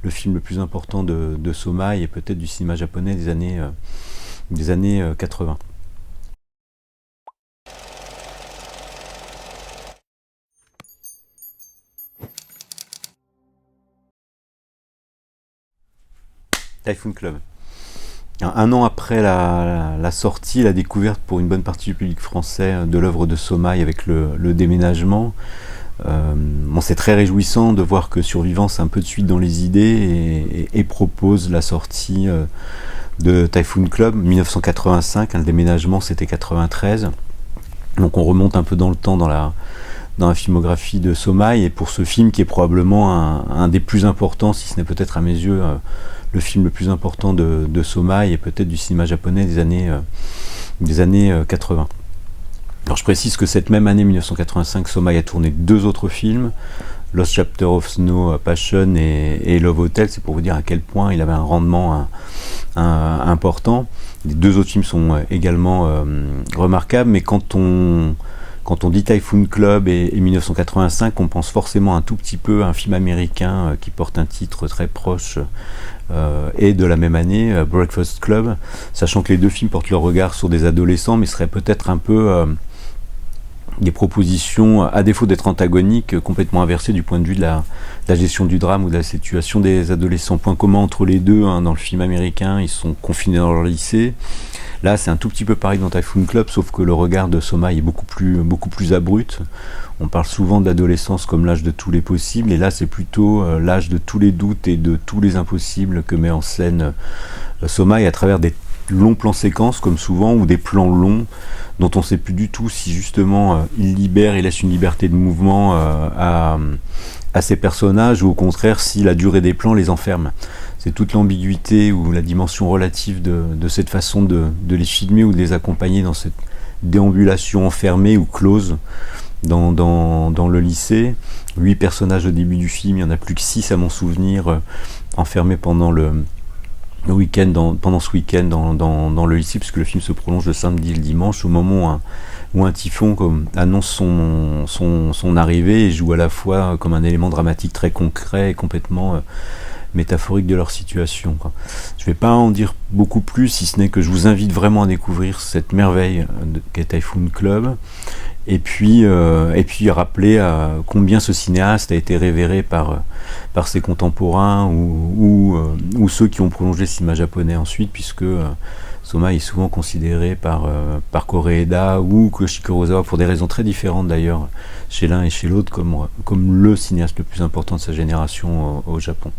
le film le plus important de Soma et peut-être du cinéma japonais des années 80. Typhoon Club. Un an après la sortie, la découverte pour une bonne partie du public français de l'œuvre de Sommeil avec le déménagement, c'est très réjouissant de voir que Survivance a un peu de suite dans les idées et propose la sortie de Typhoon Club 1985. Le déménagement c'était 93, donc on remonte un peu dans le temps dans la filmographie de Sommeil, et pour ce film qui est probablement un des plus importants, si ce n'est peut-être à mes yeux le film le plus important de Sommeil et peut-être du cinéma japonais des années 80. Alors je précise que cette même année 1985, Sommeil a tourné 2 autres films, Lost Chapter of Snow Passion et Love Hotel. C'est pour vous dire à quel point il avait un rendement important. Les 2 autres films sont également remarquables, mais quand on dit Typhoon Club et 1985, on pense forcément un tout petit peu à un film américain qui porte un titre très proche et de la même année, Breakfast Club, sachant que les 2 films portent leur regard sur des adolescents, mais seraient peut-être un peu des propositions, à défaut d'être antagoniques, complètement inversées du point de vue de la gestion du drame ou de la situation des adolescents. Point commun entre les deux, dans le film américain, ils sont confinés dans leur lycée. Là, c'est un tout petit peu pareil dans Typhoon Club, sauf que le regard de Sommeil est beaucoup plus abrupt. On parle souvent de l'adolescence comme l'âge de tous les possibles, et là, c'est plutôt l'âge de tous les doutes et de tous les impossibles que met en scène Sommeil à travers des longs plans séquences, comme souvent, ou des plans longs dont on ne sait plus du tout si justement il libère et laisse une liberté de mouvement à ces personnages, ou au contraire si la durée des plans les enferme. C'est toute l'ambiguïté ou la dimension relative de cette façon de les filmer ou de les accompagner dans cette déambulation enfermée ou close dans le lycée. 8 personnages au début du film, il n'y en a plus que 6 à mon souvenir, enfermés pendant pendant ce week-end dans le lycée, puisque le film se prolonge le samedi et le dimanche, au moment où un typhon annonce son arrivée et joue à la fois comme un élément dramatique très concret et complètement métaphorique de leur situation. Je ne vais pas en dire beaucoup plus, si ce n'est que je vous invite vraiment à découvrir cette merveille qu'est Typhoon Club, et puis rappeler combien ce cinéaste a été révéré par ses contemporains ou ceux qui ont prolongé le cinéma japonais ensuite, puisque Soma est souvent considéré par Koreeda ou Koshi Kurosawa, pour des raisons très différentes d'ailleurs chez l'un et chez l'autre, comme le cinéaste le plus important de sa génération au Japon.